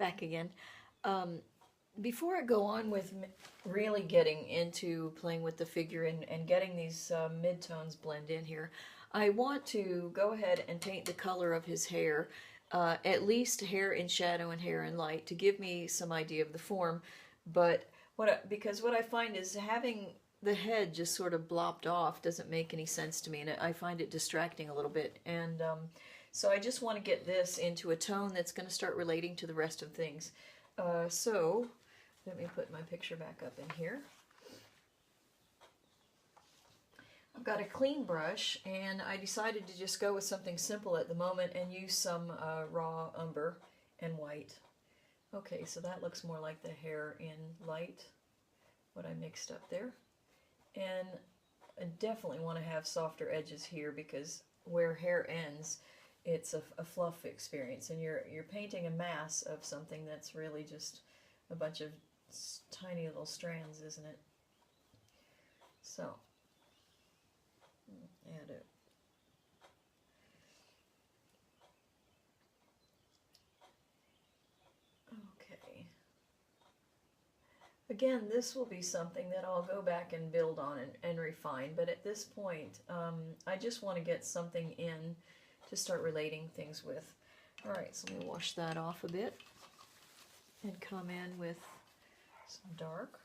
back again. Before I go on with really getting into playing with the figure and getting these midtones blend in here, I want to go ahead and paint the color of his hair, at least hair in shadow and hair in light, to give me some idea of the form. But because what I find is having the head just sort of blopped off doesn't make any sense to me, and I find it distracting a little bit. And so I just want to get this into a tone that's going to start relating to the rest of things. So let me put my picture back up in here. I've got a clean brush, and I decided to just go with something simple at the moment and use some raw umber and white. Okay, so that looks more like the hair in light, what I mixed up there. And I definitely want to have softer edges here, because where hair ends, it's a fluff experience, and you're painting a mass of something that's really just a bunch of tiny little strands, isn't it? So add it. Okay. Again, this will be something that I'll go back and build on and refine, but at this point, I just want to get something in to start relating things with. All right, so let me wash that off a bit and come in with some dark,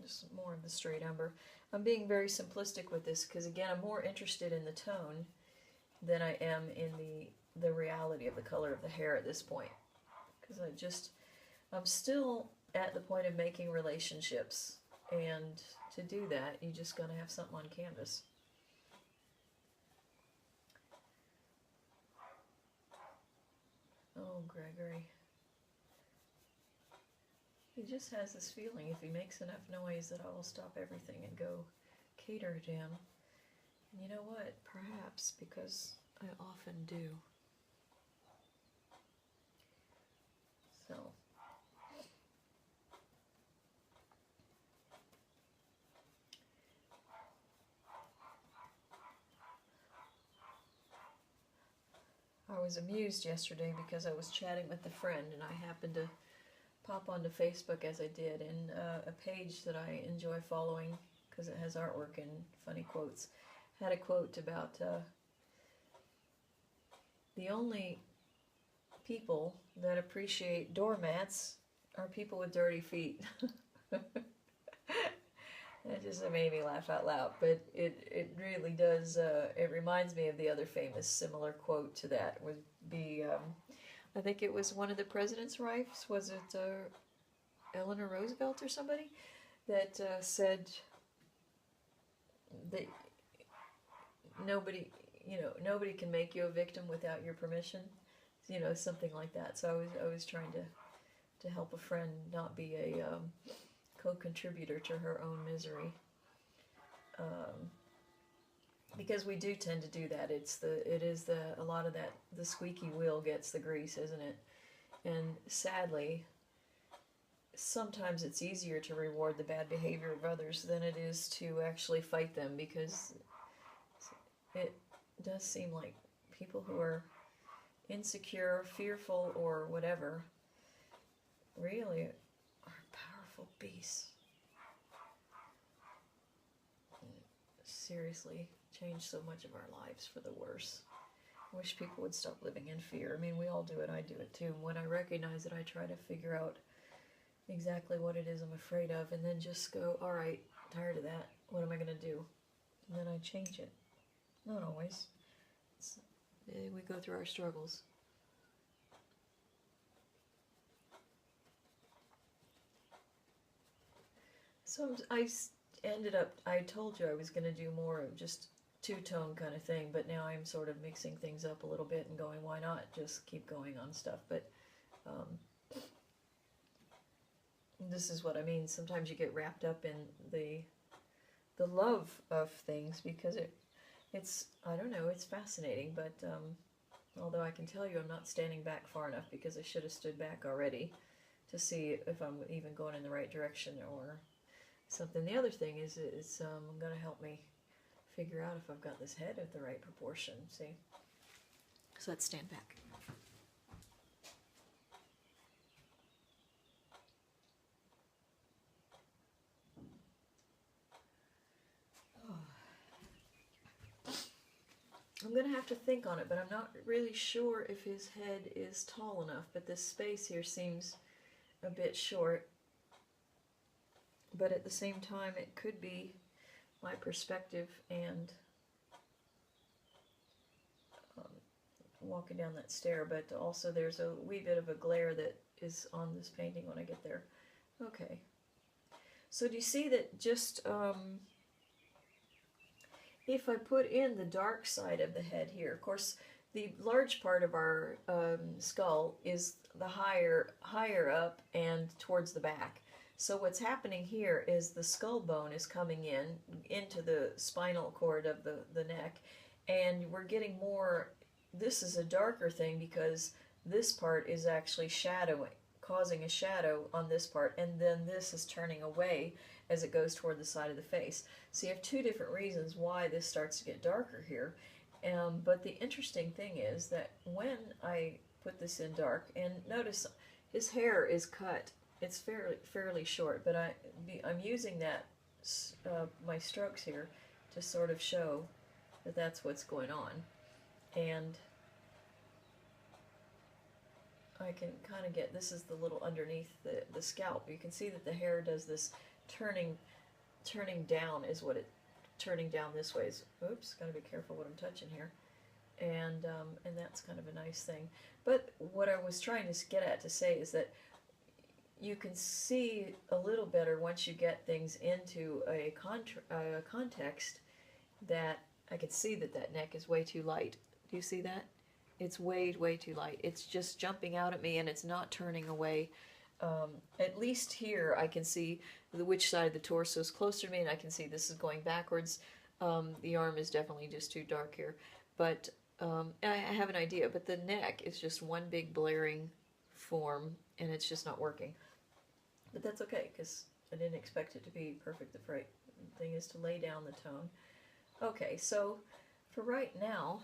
just more of the straight umber. I'm being very simplistic with this because, again, I'm more interested in the tone than I am in the reality of the color of the hair at this point. Because I'm still at the point of making relationships, and to do that, you just gotta have something on canvas. Oh, Gregory. He just has this feeling if he makes enough noise that I will stop everything and go cater to him. And you know what? Perhaps, because I often do. So. I was amused yesterday because I was chatting with a friend, and I happened to pop onto Facebook as I did, and a page that I enjoy following because it has artwork and funny quotes had a quote about the only people that appreciate doormats are people with dirty feet. That just made me laugh out loud, but it really does, it reminds me of the other famous similar quote to that, would be, I think it was one of the president's wives, was it Eleanor Roosevelt or somebody, that said that nobody can make you a victim without your permission, something like that. So I was trying to help a friend not be a co-contributor to her own misery, because we do tend to do that. A lot of that, the squeaky wheel gets the grease, isn't it? And sadly, sometimes it's easier to reward the bad behavior of others than it is to actually fight them, because it does seem like people who are insecure, fearful, or whatever really beasts. Seriously, change so much of our lives for the worse. I wish people would stop living in fear. I mean, we all do it. I do it too. When I recognize it, I try to figure out exactly what it is I'm afraid of, and then just go, all right, tired of that. What am I going to do? And then I change it. Not always. We go through our struggles. So I told you I was going to do more of just two-tone kind of thing, but now I'm sort of mixing things up a little bit and going, why not just keep going on stuff? But this is what I mean. Sometimes you get wrapped up in the love of things, because it's I don't know, it's fascinating, but although I can tell you I'm not standing back far enough, because I should have stood back already to see if I'm even going in the right direction or something. The other thing is it's going to help me figure out if I've got this head at the right proportion. See? So let's stand back. I'm going to have to think on it, but I'm not really sure if his head is tall enough, but this space here seems a bit short. But at the same time, it could be my perspective and walking down that stair, but also there's a wee bit of a glare that is on this painting when I get there. Okay. So do you see that just if I put in the dark side of the head here, of course, the large part of our skull is the higher up and towards the back. So what's happening here is the skull bone is coming into the spinal cord of the neck, and we're getting more. This is a darker thing because this part is actually shadowing, causing a shadow on this part, and then this is turning away as it goes toward the side of the face. So you have two different reasons why this starts to get darker here. But the interesting thing is that when I put this in dark, and notice his hair is cut, it's fairly short, but I'm using that my strokes here to sort of show that that's what's going on. And I can kind of get, this is the little underneath the scalp. You can see that the hair does this turning down is what it, turning down this way is, oops, gotta be careful what I'm touching here. And that's kind of a nice thing. But what I was trying to get at to say is that you can see a little better once you get things into a context, that I can see that that neck is way too light. Do you see that? It's way too light. It's just jumping out at me, and it's not turning away. At least here I can see which side of the torso is closer to me, and I can see this is going backwards. The arm is definitely just too dark here. But I have an idea, but the neck is just one big blaring form, and it's just not working. But that's okay, because I didn't expect it to be perfect. The thing is to lay down the tone. Okay, so for right now,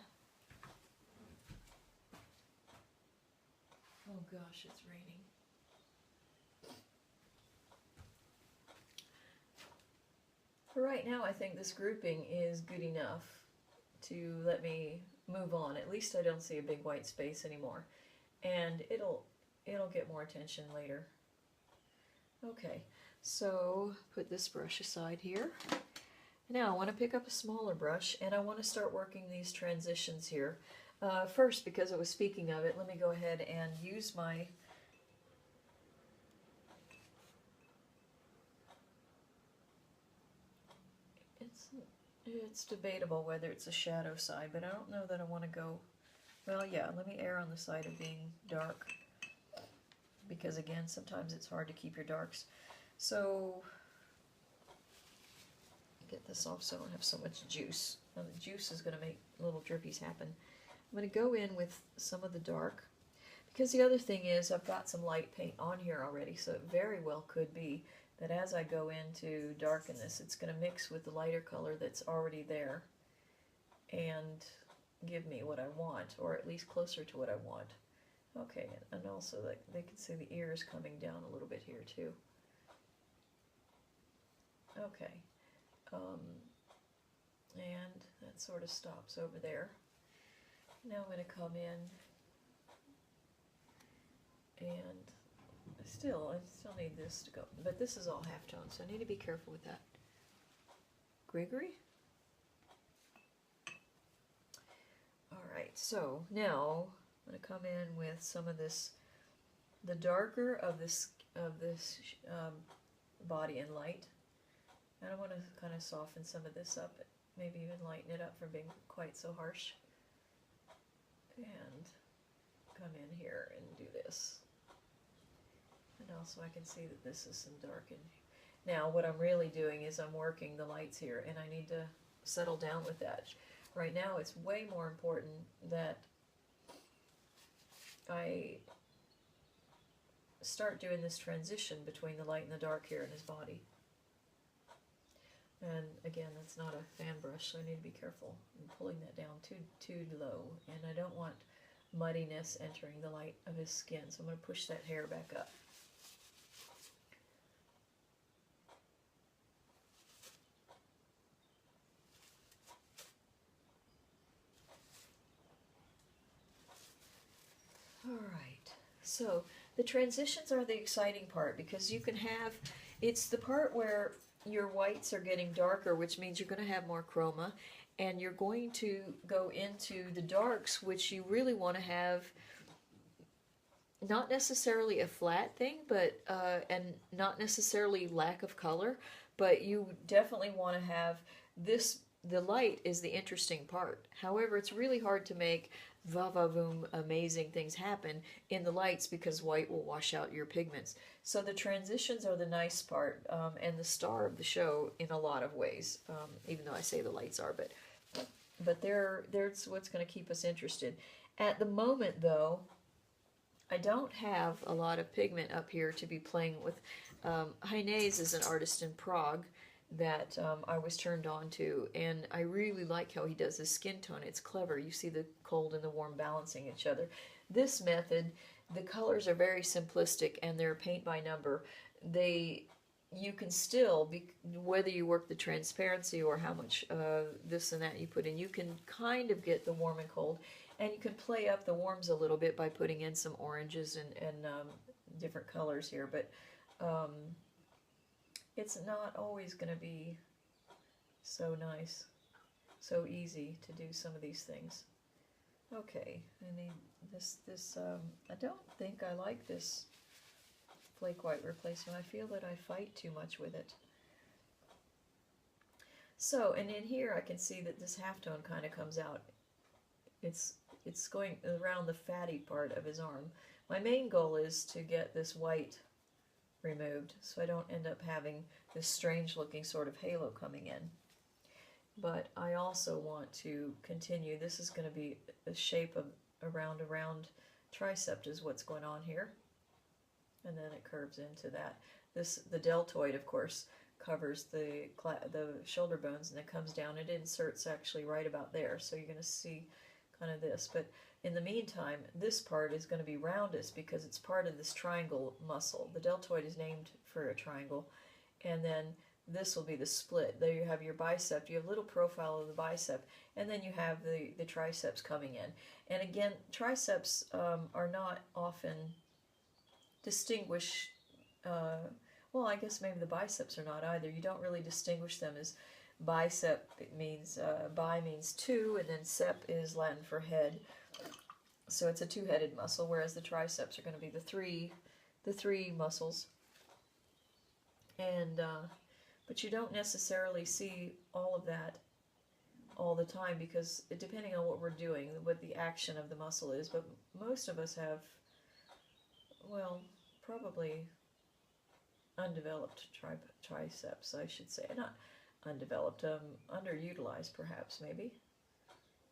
oh gosh, it's raining. For right now, I think this grouping is good enough to let me move on. At least I don't see a big white space anymore. And it'll get more attention later. Okay, so put this brush aside here. Now I want to pick up a smaller brush, and I want to start working these transitions here. First, because I was speaking of it, let me go ahead and use my it's debatable whether it's a shadow side, but I don't know that I want to go, well, yeah, let me err on the side of being dark, because again, sometimes it's hard to keep your darks. So get this off so I don't have so much juice. Now the juice is going to make little drippies happen. I'm going to go in with some of the dark, because the other thing is I've got some light paint on here already, so it very well could be that as I go in to darken this, it's going to mix with the lighter color that's already there and give me what I want, or at least closer to what I want. Okay, and also they can see the ears coming down a little bit here too. Okay, and that sort of stops over there. Now I'm going to come in, and I still need this to go, but this is all halftone, so I need to be careful with that. Gregory? Alright, so now I'm going to come in with some of this, the darker of this body and light, and I want to kind of soften some of this up, maybe even lighten it up from being quite so harsh. And come in here and do this. And also I can see that this is some darkened. Now what I'm really doing is I'm working the lights here, and I need to settle down with that. Right now it's way more important that I start doing this transition between the light and the dark here in his body. And again, that's not a fan brush, so I need to be careful. I'm pulling that down too low, and I don't want muddiness entering the light of his skin, so I'm going to push that hair back up. So the transitions are the exciting part, because you can have, it's the part where your whites are getting darker, which means you're going to have more chroma, and you're going to go into the darks, which you really want to have not necessarily a flat thing, but and not necessarily lack of color, but you definitely want to have this. The light is the interesting part. However, it's really hard to make va-va-voom amazing things happen in the lights, because white will wash out your pigments. So the transitions are the nice part, and the star of the show in a lot of ways, even though I say the lights are, but there's what's going to keep us interested. At the moment, though, I don't have a lot of pigment up here to be playing with. Hainez is an artist in Prague that I was turned on to, and I really like how he does his skin tone. It's clever. You see the cold and the warm balancing each other. This method, the colors are very simplistic, and they're paint by number. You can still, whether you work the transparency or how much this and that you put in, you can kind of get the warm and cold, and you can play up the warms a little bit by putting in some oranges and different colors here, but it's not always going to be so nice, so easy to do some of these things. Okay, I need this, I don't think I like this flake white replacement. I feel that I fight too much with it. So, and in here I can see that this halftone kind of comes out. It's going around the fatty part of his arm. My main goal is to get this white removed, so I don't end up having this strange looking sort of halo coming in. But I also want to continue. This is going to be a shape of a round tricep is what's going on here, and then it curves into that. The deltoid, of course, covers the shoulder bones, and it comes down. It inserts actually right about there, so you're going to see kind of this. But in the meantime, this part is going to be roundest because it's part of this triangle muscle. The deltoid is named for a triangle, and then this will be the split. There you have your bicep. You have a little profile of the bicep, and then you have the triceps coming in. And again, triceps are not often distinguished. Well, I guess maybe the biceps are not either. You don't really distinguish them as bicep. It means bi means two, and then sep is Latin for head. So it's a two-headed muscle, whereas the triceps are going to be the three muscles. And but you don't necessarily see all of that all the time, because depending on what we're doing, what the action of the muscle is. But most of us have, well, probably undeveloped triceps, I should say. Not undeveloped, underutilized perhaps, maybe.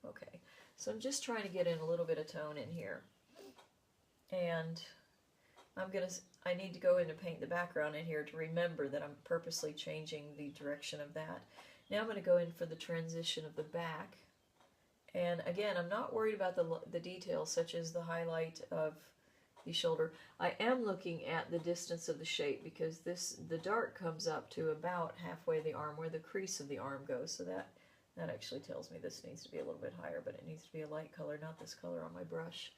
Okay, so I'm just trying to get in a little bit of tone in here. And I need to go in and paint the background in here to remember that I'm purposely changing the direction of that. Now I'm going to go in for the transition of the back. And again, I'm not worried about the details such as the highlight of the shoulder. I am looking at the distance of the shape, because the dark comes up to about halfway the arm, where the crease of the arm goes. So that actually tells me this needs to be a little bit higher, but it needs to be a light color, not this color on my brush.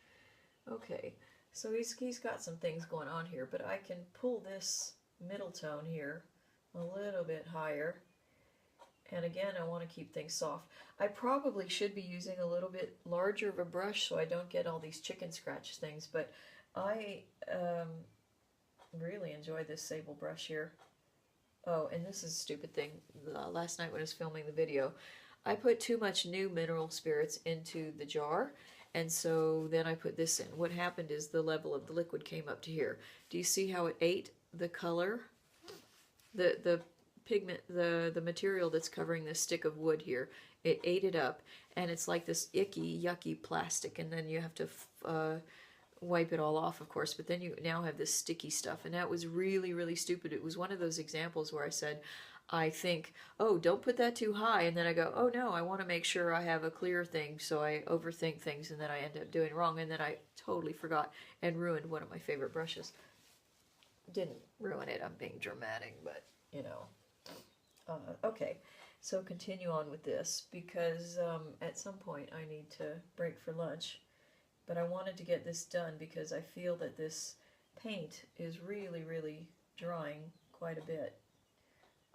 Okay, so he's got some things going on here, but I can pull this middle tone here a little bit higher. And again, I want to keep things soft. I probably should be using a little bit larger of a brush so I don't get all these chicken scratch things, but I really enjoy this sable brush here. Oh, and this is a stupid thing. Last night when I was filming the video, I put too much new mineral spirits into the jar, and so then I put this in. What happened is the level of the liquid came up to here. Do you see how it ate the color? The pigment, the material that's covering this stick of wood here, it ate it up, and it's like this icky, yucky plastic, and then you have to wipe it all off, of course, but then you now have this sticky stuff, and that was really, really stupid. It was one of those examples where I said, I think, oh, don't put that too high, and then I go, oh no, I want to make sure I have a clear thing, so I overthink things, and then I end up doing wrong, and then I totally forgot and ruined one of my favorite brushes. Didn't ruin it, I'm being dramatic, but, you know. Okay, so continue on with this, because at some point I need to break for lunch, but I wanted to get this done because I feel that this paint is really, really drying quite a bit.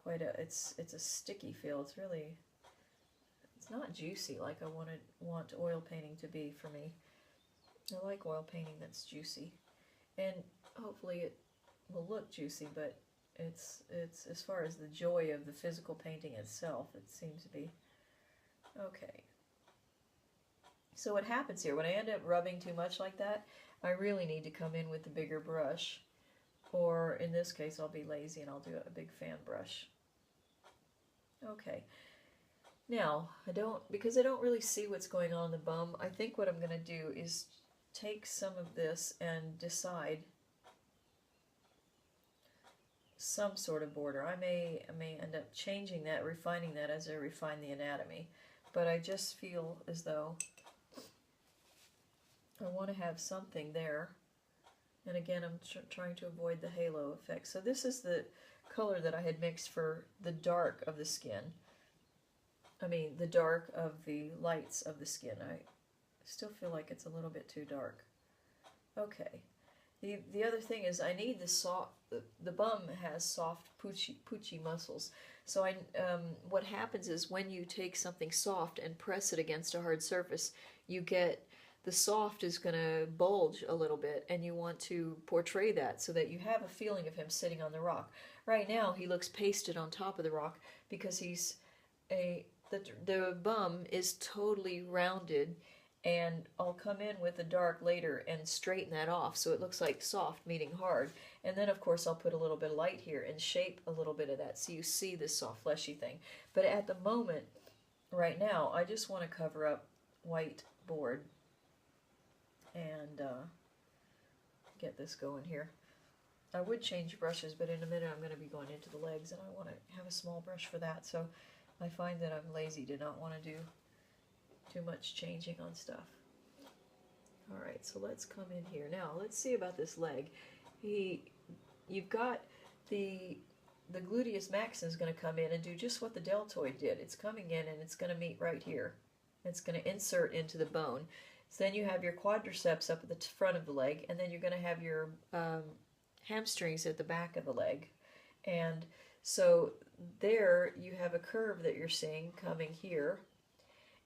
It's a sticky feel. It's really, it's not juicy like I want oil painting to be for me. I like oil painting that's juicy, and hopefully it will look juicy, but it's as far as the joy of the physical painting itself, it seems to be. Okay. So what happens here, when I end up rubbing too much like that, I really need to come in with the bigger brush, or in this case I'll be lazy and I'll do a big fan brush. Okay. Now, because I don't really see what's going on in the bum, I think what I'm going to do is take some of this and decide some sort of border. I may end up changing that, refining that as I refine the anatomy, but I just feel as though I want to have something there. And again, I'm trying to avoid the halo effect. So this is the color that I had mixed for the dark of the skin. I mean, the dark of the lights of the skin. I still feel like it's a little bit too dark. Okay. The other thing is I need the bum has soft poochy muscles. So what happens is when you take something soft and press it against a hard surface, you get the soft is going to bulge a little bit, and you want to portray that so that you have a feeling of him sitting on the rock. Right now he looks pasted on top of the rock because the bum is totally rounded, and I'll come in with the dark later and straighten that off so it looks like soft meeting hard. And then of course I'll put a little bit of light here and shape a little bit of that so you see this soft fleshy thing. But at the moment, right now, I just want to cover up white board and get this going here. I would change brushes, but in a minute I'm going to be going into the legs, and I want to have a small brush for that. So I find that I'm lazy to not want to do too much changing on stuff. Alright, so let's come in here. Now, let's see about this leg. You've got the gluteus maximus is going to come in and do just what the deltoid did. It's coming in and it's going to meet right here. It's going to insert into the bone. So then you have your quadriceps up at the front of the leg, and then you're going to have your hamstrings at the back of the leg. And so there you have a curve that you're seeing coming here.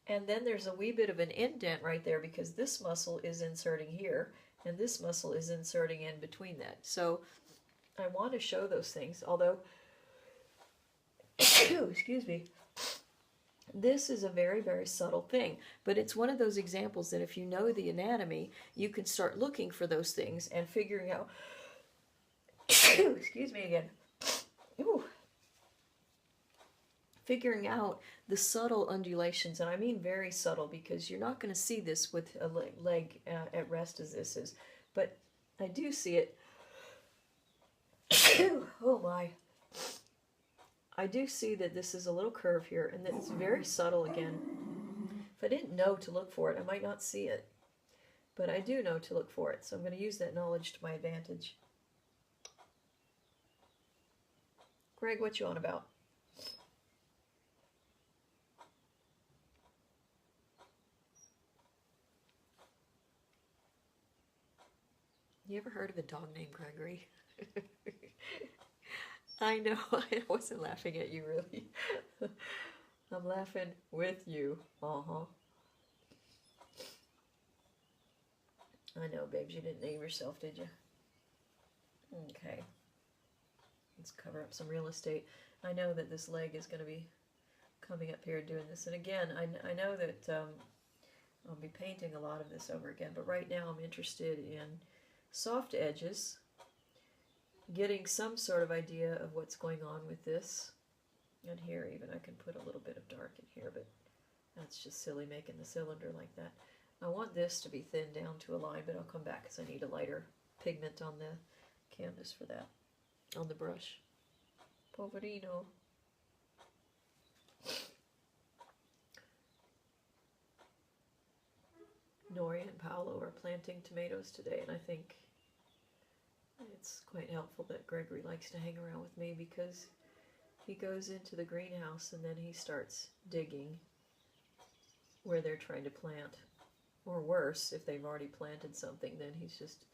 And then there's a wee bit of an indent right there because this muscle is inserting here, and this muscle is inserting in between that. So I want to show those things, although, excuse me, this is a very, very subtle thing, but it's one of those examples that if you know the anatomy, you can start looking for those things and figuring out, excuse me again, figuring out the subtle undulations, and I mean very subtle because you're not going to see this with a leg at rest as this is, but I do see it. Oh my. I do see that this is a little curve here, and that it's very subtle again. If I didn't know to look for it, I might not see it. But I do know to look for it, so I'm going to use that knowledge to my advantage. Greg, what you on about? You ever heard of a dog named Gregory? I know, I wasn't laughing at you, really. I'm laughing with you. Uh-huh. I know, babes, you didn't name yourself, did you? Okay. Let's cover up some real estate. I know that this leg is going to be coming up here doing this. And again, I know that I'll be painting a lot of this over again, but right now I'm interested in soft edges, getting some sort of idea of what's going on with this. And here even I can put a little bit of dark in here, but that's just silly making the cylinder like that. I want this to be thinned down to a line, but I'll come back because I need a lighter pigment on the canvas for that, on the brush. Poverino. Nori and Paolo are planting tomatoes today, and I think it's quite helpful that Gregory likes to hang around with me because he goes into the greenhouse and then he starts digging where they're trying to plant Or worse, if they've already planted something, then he's just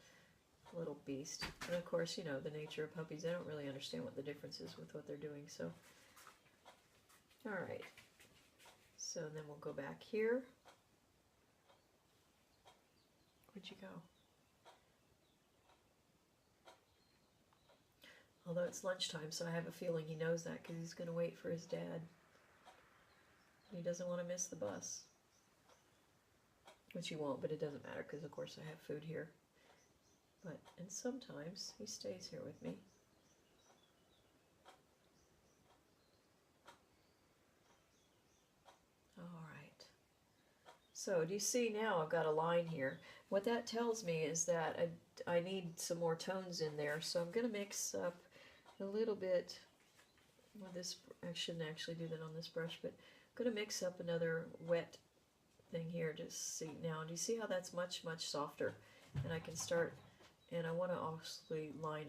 a little beast. And of course, you know, the nature of puppies, they don't really understand what the difference is with what they're doing, so. Alright. So then we'll go back here. Where'd you go? Although it's lunchtime, so I have a feeling he knows that because he's going to wait for his dad. He doesn't want to miss the bus. Which he won't, but it doesn't matter because, of course, I have food here. And sometimes he stays here with me. All right. So, do you see now I've got a line here? What that tells me is that I need some more tones in there, so I'm going to mix up a little bit with this. I shouldn't actually do that on this brush, but I'm going to mix up another wet thing here. Just see now. Do you see how that's much softer? And I can start, and I want to obviously line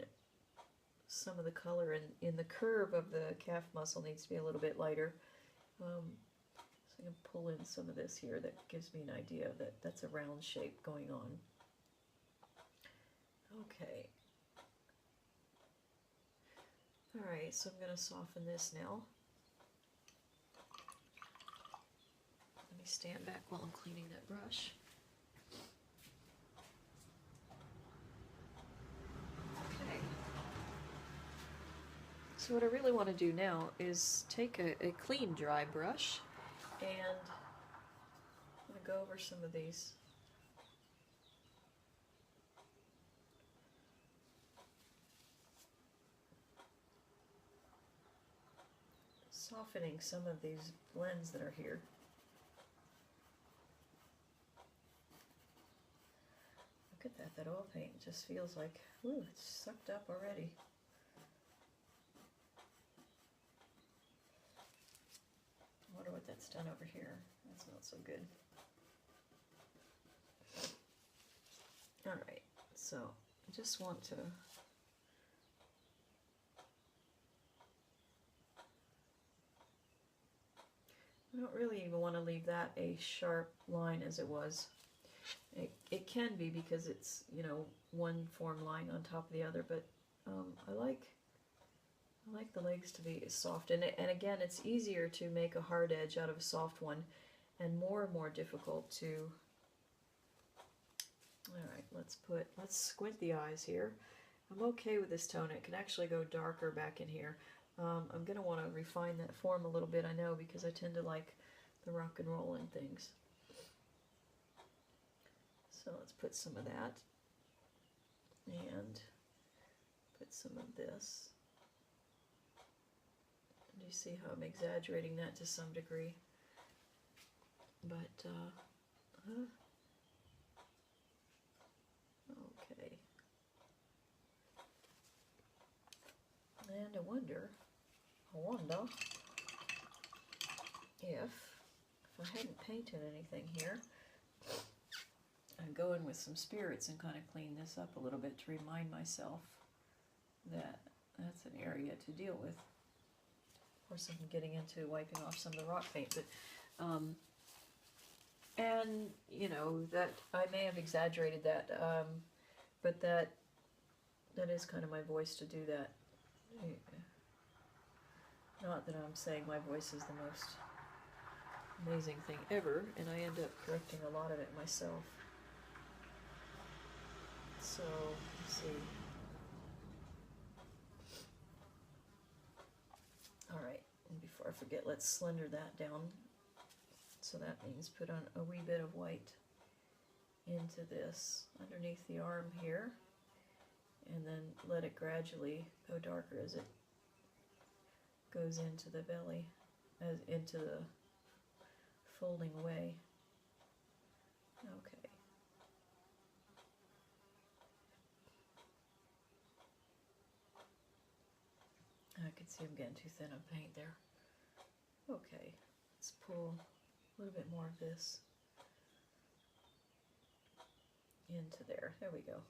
some of the color in the curve of the calf muscle needs to be a little bit lighter. So I can pull in some of this here that gives me an idea that that's a round shape going on. Okay. All right, so I'm going to soften this now. Let me stand back while I'm cleaning that brush. Okay. So what I really want to do now is take a clean dry brush and I'm going to go over some of these. Softening some of these blends that are here. Look at that, that oil paint just feels like, ooh, it's sucked up already. I wonder what that's done over here. That's not so good. Alright, so I just want to I don't really even want to leave that a sharp line as it was. It can be because it's, you know, one form lying on top of the other, but I like the legs to be soft. And again, it's easier to make a hard edge out of a soft one and more difficult to... Alright, let's squint the eyes here. I'm okay with this tone. It can actually go darker back in here. I'm going to want to refine that form a little bit, I know, because I tend to like the rock and roll and things. So let's put some of that and put some of this. Do you see how I'm exaggerating that to some degree? But, okay. And I wonder if I hadn't painted anything here, I'd go in with some spirits and kind of clean this up a little bit to remind myself that that's an area to deal with. Of course, I'm getting into wiping off some of the rock paint, but and you know that I may have exaggerated that, but that is kind of my voice to do that. Not that I'm saying my voice is the most amazing thing ever, and I end up correcting a lot of it myself. So, let's see. Alright, and before I forget, let's slender that down. So that means put on a wee bit of white into this underneath the arm here, and then let it gradually go darker as it goes into the belly, as into the folding away. Okay. I can see I'm getting too thin on paint there. Okay, let's pull a little bit more of this into there. There we go.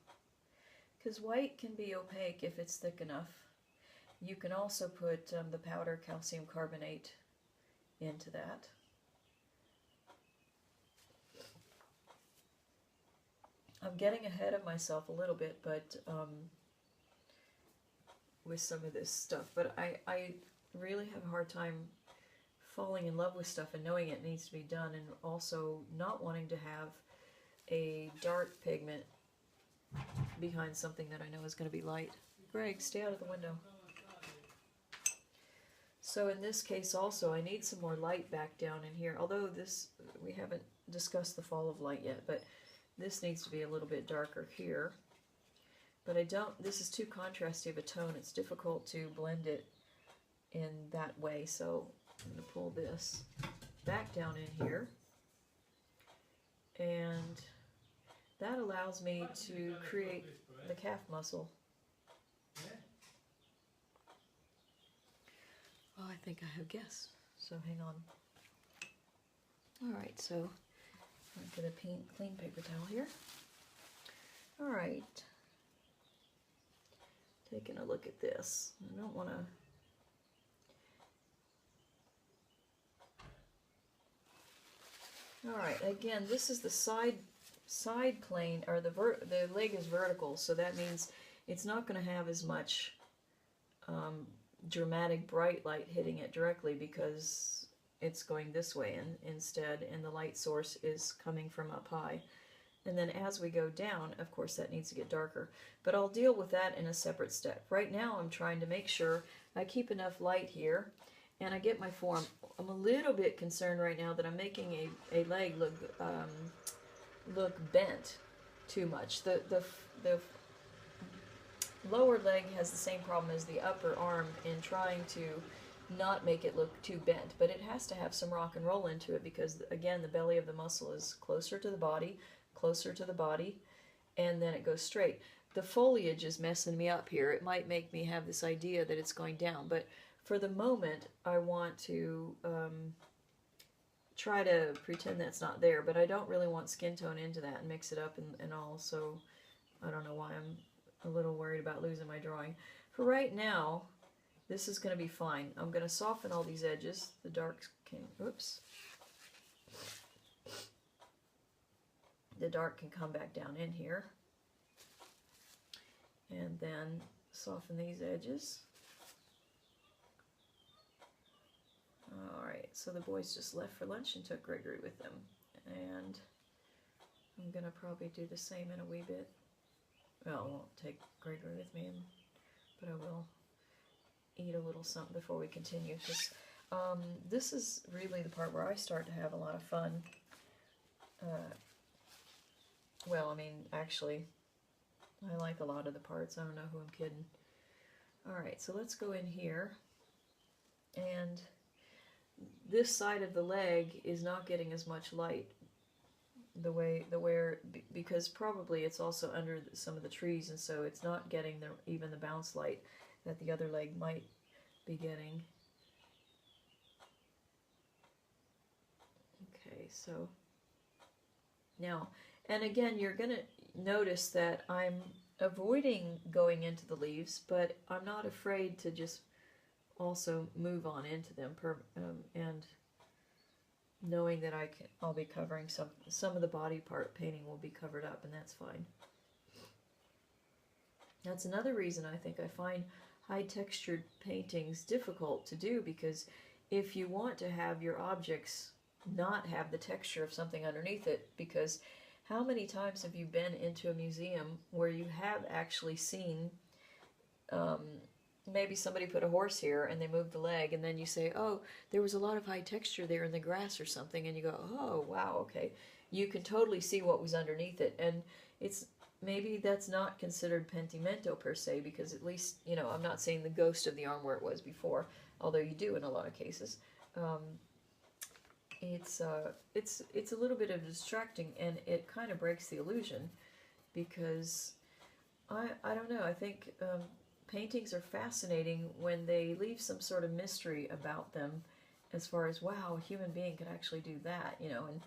Because white can be opaque if it's thick enough. You can also put the powder calcium carbonate into that. I'm getting ahead of myself a little bit, but with some of this stuff. But I really have a hard time falling in love with stuff and knowing it needs to be done, and also not wanting to have a dark pigment behind something that I know is going to be light. Greg, stay out of the window. So in this case also, I need some more light back down in here. Although this, we haven't discussed the fall of light yet, but this needs to be a little bit darker here. But I don't, this is too contrasty of a tone. It's difficult to blend it in that way. So I'm going to pull this back down in here. And that allows me to create the calf muscle. Oh, I think I have guessed. So hang on. Alright, so I'll get a clean paper towel here. Alright. Taking a look at this. I don't want to... Alright, again, this is the side plane, or the leg is vertical, so that means it's not going to have as much dramatic bright light hitting it directly because it's going this way instead, and the light source is coming from up high. And then as we go down, of course, that needs to get darker. But I'll deal with that in a separate step. Right now I'm trying to make sure I keep enough light here and I get my form. I'm a little bit concerned right now that I'm making a leg look bent too much. The lower leg has the same problem as the upper arm in trying to not make it look too bent, but it has to have some rock and roll into it because, again, the belly of the muscle is closer to the body, and then it goes straight. The foliage is messing me up here. It might make me have this idea that it's going down, but for the moment I want to try to pretend that's not there, but I don't really want skin tone into that and mix it up and all, so I don't know why I'm a little worried about losing my drawing. For right now, this is going to be fine. I'm going to soften all these edges. The darks can, oops. The dark can come back down in here. And then soften these edges. Alright, so the boys just left for lunch and took Gregory with them. And I'm going to probably do the same in a wee bit. Well, I won't take Gregory with me, but I will eat a little something before we continue. Because this is really the part where I start to have a lot of fun. Well, I mean, actually, I like a lot of the parts. I don't know who I'm kidding. Alright, so let's go in here. And this side of the leg is not getting as much light because probably it's also under some of the trees, and so it's not getting even the bounce light that the other leg might be getting. Okay, so now, and again, you're going to notice that I'm avoiding going into the leaves, but I'm not afraid to just also move on into them and knowing that I'll be covering some of the body part painting will be covered up, and that's fine. That's another reason I think I find high textured paintings difficult to do, because if you want to have your objects not have the texture of something underneath it, because how many times have you been into a museum where you have actually seen maybe somebody put a horse here and they moved the leg, and then you say, oh, there was a lot of high texture there in the grass or something, and you go, oh, wow, okay. You can totally see what was underneath it, and it's maybe that's not considered pentimento per se, because at least, you know, I'm not seeing the ghost of the arm where it was before, although you do in a lot of cases. It's a little bit of distracting, and it kind of breaks the illusion, because I don't know, I think paintings are fascinating when they leave some sort of mystery about them, as far as, wow, a human being could actually do that, you know, and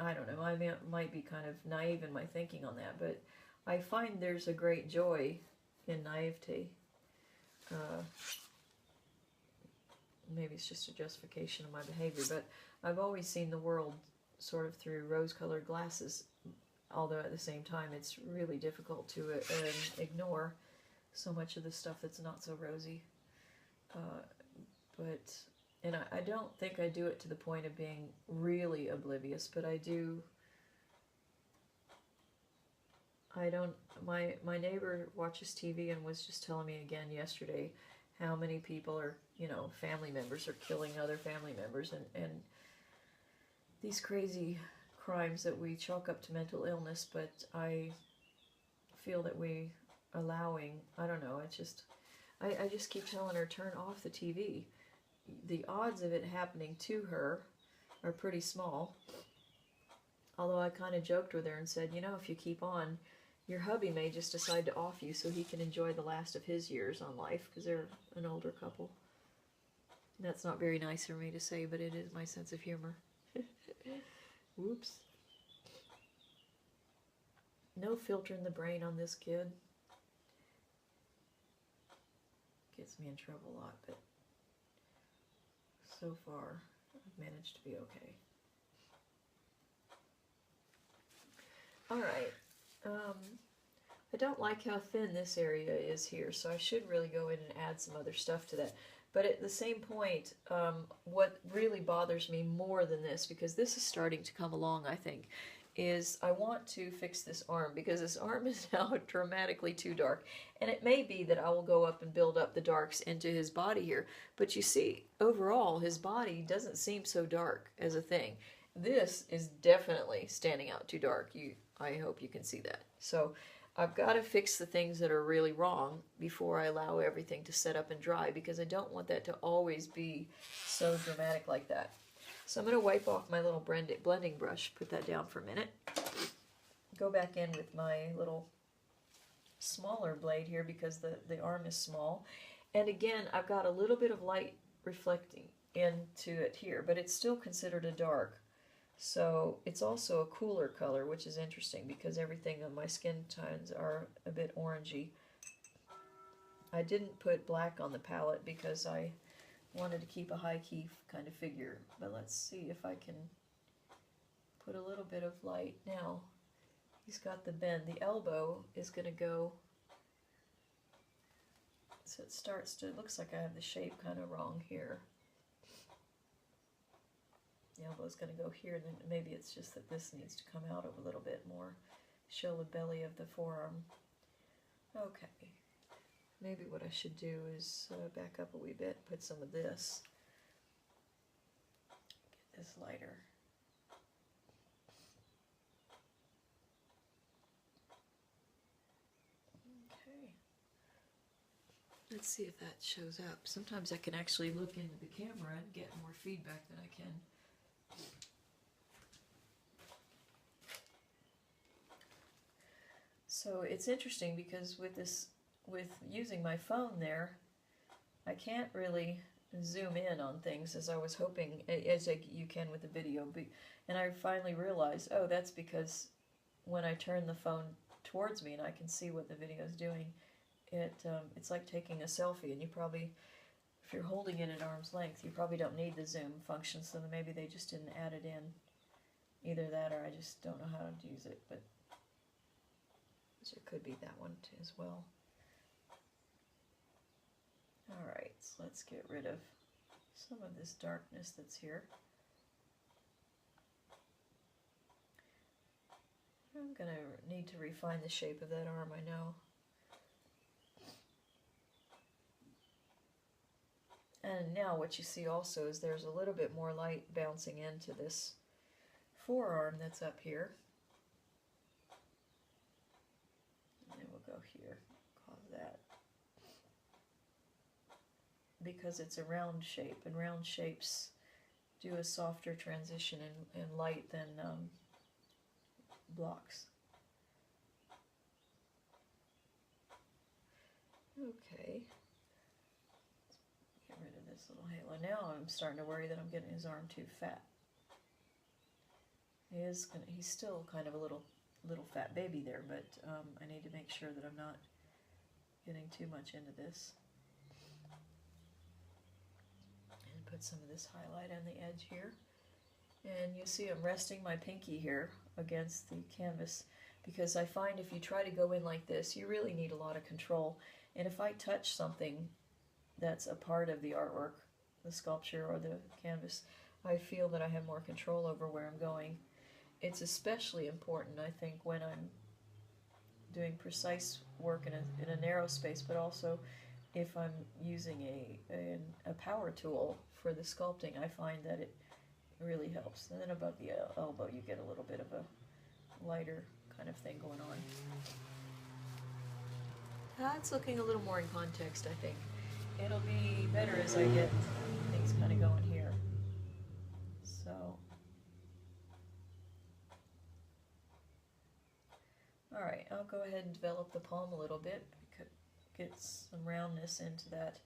I don't know, I might be kind of naive in my thinking on that, but I find there's a great joy in naivete. Maybe it's just a justification of my behavior, but I've always seen the world sort of through rose-colored glasses, although at the same time it's really difficult to ignore so much of the stuff that's not so rosy. And I don't think I do it to the point of being really oblivious, but I do. My neighbor watches TV and was just telling me again yesterday how many people are, family members are killing other family members, and these crazy crimes that we chalk up to mental illness, but I feel that we allowing, I don't know, it's just, I just keep telling her, turn off the TV. The odds of it happening to her are pretty small. Although I kind of joked with her and said, if you keep on, your hubby may just decide to off you so he can enjoy the last of his years on life, because they're an older couple. And that's not very nice for me to say, but it is my sense of humor. Whoops. No filter in the brain on this kid. Gets me in trouble a lot, but so far I've managed to be okay. Alright, I don't like how thin this area is here, so I should really go in and add some other stuff to that. But at the same point, what really bothers me more than this, because this is starting to come along, I think, is I want to fix this arm, because this arm is now dramatically too dark. And it may be that I will go up and build up the darks into his body here. But you see, overall, his body doesn't seem so dark as a thing. This is definitely standing out too dark. I hope you can see that. So I've got to fix the things that are really wrong before I allow everything to set up and dry, because I don't want that to always be so dramatic like that. So I'm going to wipe off my little blending brush, put that down for a minute. Go back in with my little smaller blade here because the arm is small. And again, I've got a little bit of light reflecting into it here, but it's still considered a dark. So it's also a cooler color, which is interesting because everything on my skin tones are a bit orangey. I didn't put black on the palette because I wanted to keep a high key kind of figure, but let's see if I can put a little bit of light. Now he's got the bend. The elbow is going to go, so it starts to, it looks like I have the shape kind of wrong here. The elbow's going to go here, then maybe it's just that this needs to come out a little bit more, show the belly of the forearm. Okay. Maybe what I should do is back up a wee bit, put some of this, get this lighter. Okay. Let's see if that shows up. Sometimes I can actually look into the camera and get more feedback than I can. So it's interesting because with using my phone there, I can't really zoom in on things as I was hoping, as you can with the video. And I finally realized, oh, that's because when I turn the phone towards me and I can see what the video is doing, it's like taking a selfie. And you probably, if you're holding it at arm's length, you probably don't need the zoom function, so maybe they just didn't add it in. Either that or I just don't know how to use it, but so it could be that one too as well. Alright, so let's get rid of some of this darkness that's here. I'm going to need to refine the shape of that arm, I know. And now what you see also is there's a little bit more light bouncing into this forearm that's up here. And then we'll go here, cause that. Because it's a round shape, and round shapes do a softer transition in light than blocks. Okay. Get rid of this little halo. Now I'm starting to worry that I'm getting his arm too fat. He's still kind of a little fat baby there, but I need to make sure that I'm not getting too much into this. And put some of this highlight on the edge here. And you see I'm resting my pinky here against the canvas. because I find if you try to go in like this, you really need a lot of control. And if I touch something that's a part of the artwork, the sculpture or the canvas, I feel that I have more control over where I'm going. It's especially important, I think, when I'm doing precise work in a narrow space, but also if I'm using a power tool for the sculpting, I find that it really helps. And then above the elbow, you get a little bit of a lighter kind of thing going on. That's looking a little more in context, I think. It'll be better as I get things kind of going here. So, all right, I'll go ahead and develop the palm a little bit. Get some roundness into that,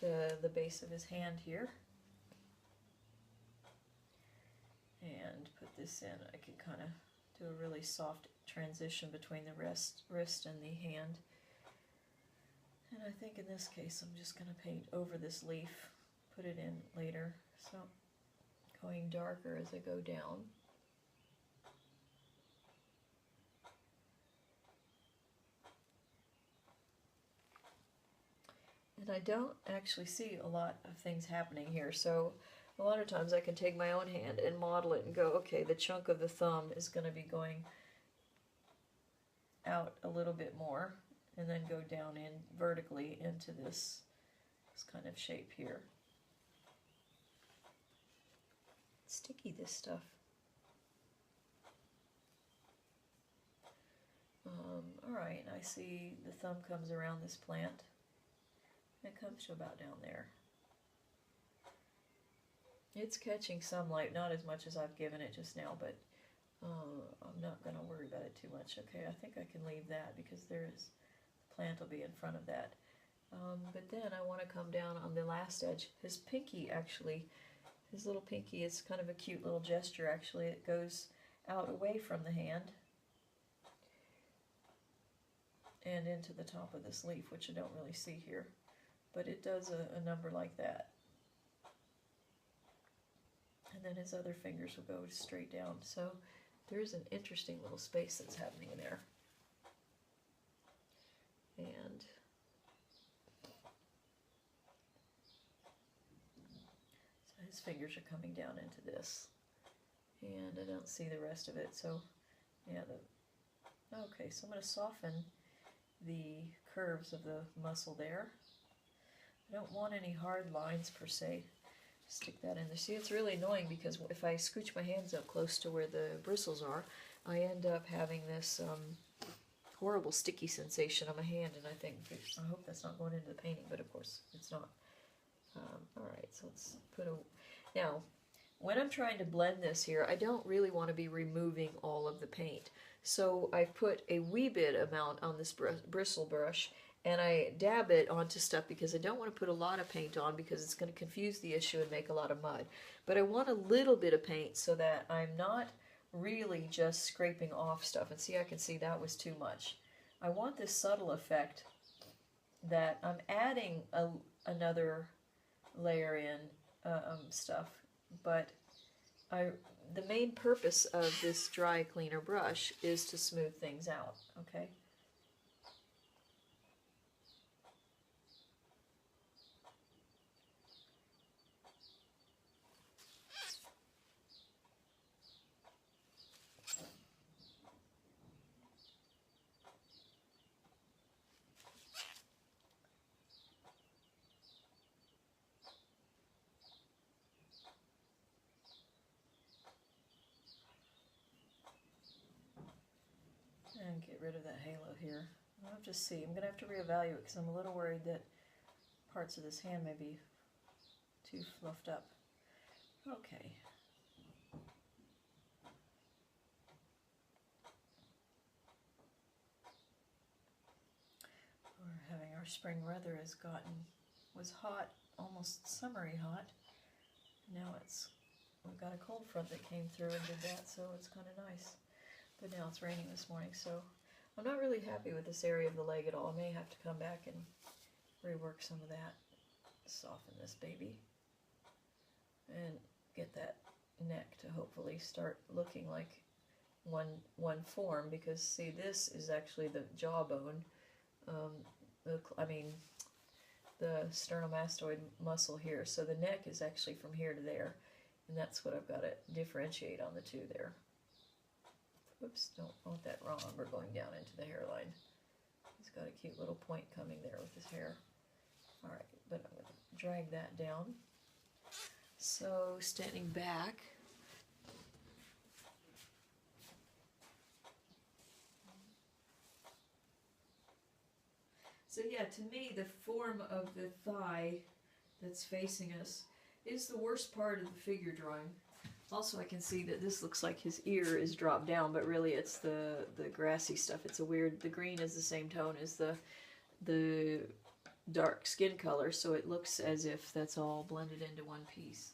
the base of his hand here. And put this in. I can kind of do a really soft transition between the wrist and the hand. And I think in this case I'm just going to paint over this leaf, put it in later. So going darker as I go down. And I don't actually see a lot of things happening here, so a lot of times I can take my own hand and model it and go, okay, the chunk of the thumb is going to be going out a little bit more, and then go down in vertically into this kind of shape here. It's sticky, this stuff. All right, I see the thumb comes around this plant. It comes to about down there. It's catching some light, not as much as I've given it just now, but I'm not going to worry about it too much. Okay, I think I can leave that because the plant will be in front of that. But then I want to come down on the last edge. His pinky, actually, his little pinky is kind of a cute little gesture, actually. It goes out away from the hand and into the top of this leaf, which I don't really see here. But it does a number like that. And then his other fingers will go straight down. So there's an interesting little space that's happening there. And so his fingers are coming down into this. And I don't see the rest of it. So yeah, okay, so I'm going to soften the curves of the muscle there. I don't want any hard lines per se. Stick that in there. See, it's really annoying because if I scooch my hands up close to where the bristles are, I end up having this horrible sticky sensation on my hand, and I hope that's not going into the painting, but of course it's not. Alright, so let's put now, when I'm trying to blend this here, I don't really want to be removing all of the paint. So I've put a wee bit amount on this bristle brush, and I dab it onto stuff because I don't want to put a lot of paint on because it's going to confuse the issue and make a lot of mud. But I want a little bit of paint so that I'm not really just scraping off stuff. And see, I can see that was too much. I want this subtle effect that I'm adding another layer in stuff, but the main purpose of this dry cleaner brush is to smooth things out, okay? And get rid of that halo here. I'll have to see. I'm going to have to reevaluate because I'm a little worried that parts of this hand may be too fluffed up. Okay. We're having our spring weather was hot, almost summery hot. Now we've got a cold front that came through and did that, so it's kind of nice. But now it's raining this morning, so I'm not really happy with this area of the leg at all. I may have to come back and rework some of that. Soften this baby. And get that neck to hopefully start looking like one form, because see, this is actually the jawbone, I mean the sternomastoid muscle here, so the neck is actually from here to there, and that's what I've got to differentiate on the two there. Oops, don't want that wrong. We're going down into the hairline. He's got a cute little point coming there with his hair. All right, but I'm going to drag that down. So standing back, so yeah, to me the form of the thigh that's facing us is the worst part of the figure drawing. Also, I can see that this looks like his ear is dropped down, but really it's the grassy stuff. It's a weird, the green is the same tone as the dark skin color, so it looks as if that's all blended into one piece.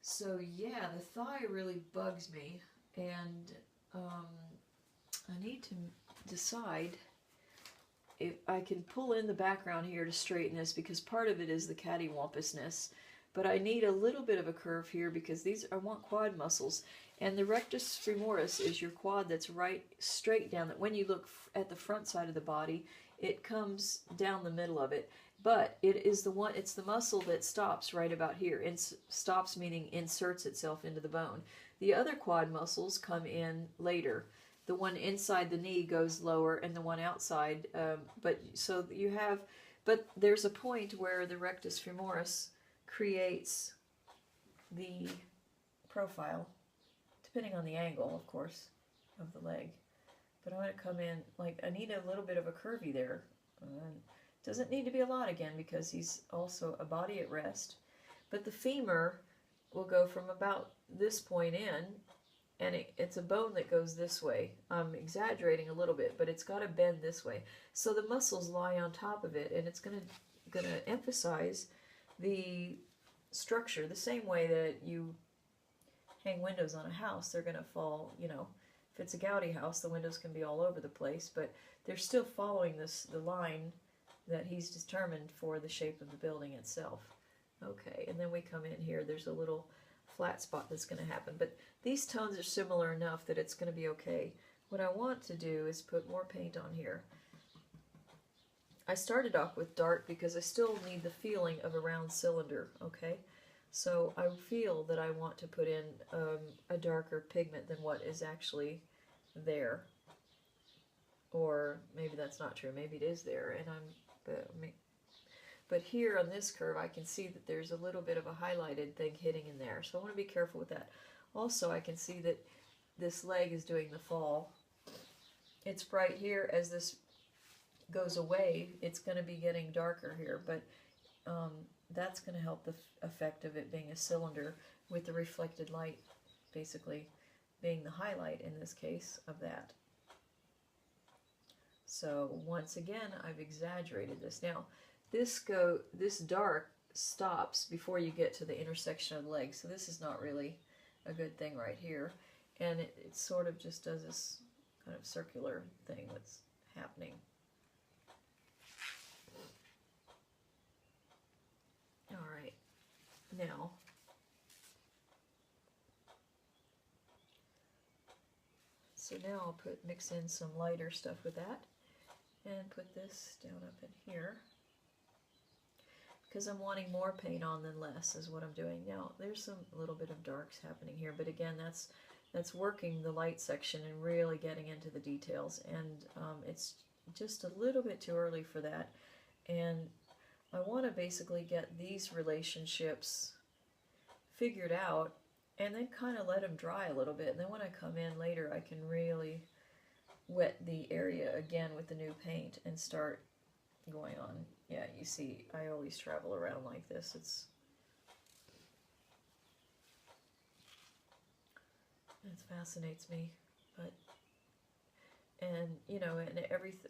So yeah, the thigh really bugs me, and I need to decide if I can pull in the background here to straighten this, because part of it is the cattywampousness. But I need a little bit of a curve here because I want quad muscles. And the rectus femoris is your quad that's right straight down. That when you look at the front side of the body, it comes down the middle of it. But it's the muscle that stops right about here. Stops meaning inserts itself into the bone. The other quad muscles come in later. The one inside the knee goes lower, and the one outside. But there's a point where the rectus femoris creates the profile, depending on the angle, of course, of the leg. But I want to come in, like, I need a little bit of a curvy there. Doesn't need to be a lot again, because he's also a body at rest. But the femur will go from about this point in, and it's a bone that goes this way. I'm exaggerating a little bit, but it's got to bend this way. So the muscles lie on top of it, and it's going to emphasize the structure, the same way that you hang windows on a house. They're going to fall, you know, if it's a Gaudi house, the windows can be all over the place, but they're still following the line that he's determined for the shape of the building itself. Okay, and then we come in here, there's a little flat spot that's going to happen, but these tones are similar enough that it's going to be okay. What I want to do is put more paint on here. I started off with dark because I still need the feeling of a round cylinder, okay? So I feel that I want to put in a darker pigment than what is actually there. Or maybe that's not true. Maybe it is there, and but here on this curve I can see that there's a little bit of a highlighted thing hitting in there. So I want to be careful with that. Also, I can see that this leg is doing the fall. It's bright here. As this goes away, it's going to be getting darker here, but that's going to help the effect of it being a cylinder with the reflected light basically being the highlight in this case of that. So once again, I've exaggerated this. Now this dark stops before you get to the intersection of the legs, so this is not really a good thing right here, and it sort of just does this kind of circular thing that's happening. Alright, now I'll mix in some lighter stuff with that and put this down up in here, because I'm wanting more paint on than less is what I'm doing. Now there's some little bit of darks happening here, but again that's working the light section and really getting into the details, and it's just a little bit too early for that, and I want to basically get these relationships figured out and then kind of let them dry a little bit, and then when I come in later I can really wet the area again with the new paint and start going on. Yeah, you see, I always travel around like this. It fascinates me, and you know, and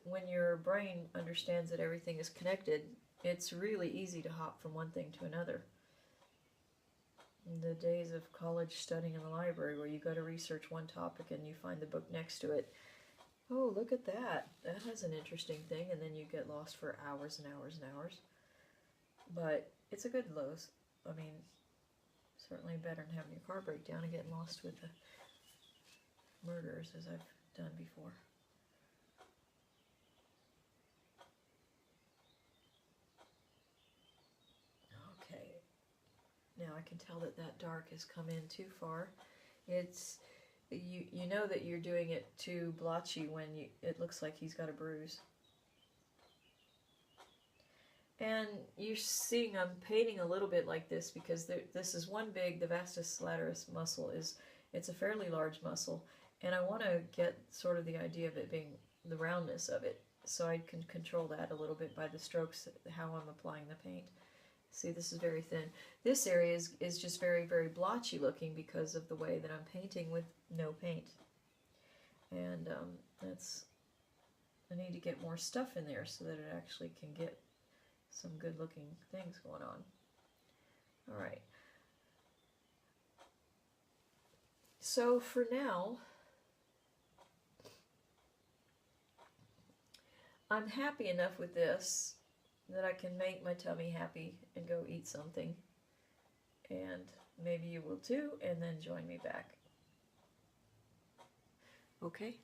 when your brain understands that everything is connected, it's really easy to hop from one thing to another. In the days of college studying in the library where you go to research one topic and you find the book next to it, oh, look at that, that has an interesting thing, and then you get lost for hours and hours and hours. But it's a good loss. I mean, certainly better than having your car break down and getting lost with murders as I've done before. Okay, now I can tell that that dark has come in too far. It's, you know that you're doing it too blotchy when it looks like he's got a bruise. And you're seeing I'm painting a little bit like this because this is one big, the vastus lataris muscle it's a fairly large muscle, and I want to get sort of the idea of it being the roundness of it, so I can control that a little bit by the strokes, how I'm applying the paint. See, this is very thin. This area is just very, very blotchy looking because of the way that I'm painting with no paint. And I need to get more stuff in there so that it actually can get some good looking things going on. All right. So for now, I'm happy enough with this that I can make my tummy happy and go eat something. And maybe you will too, and then join me back. Okay?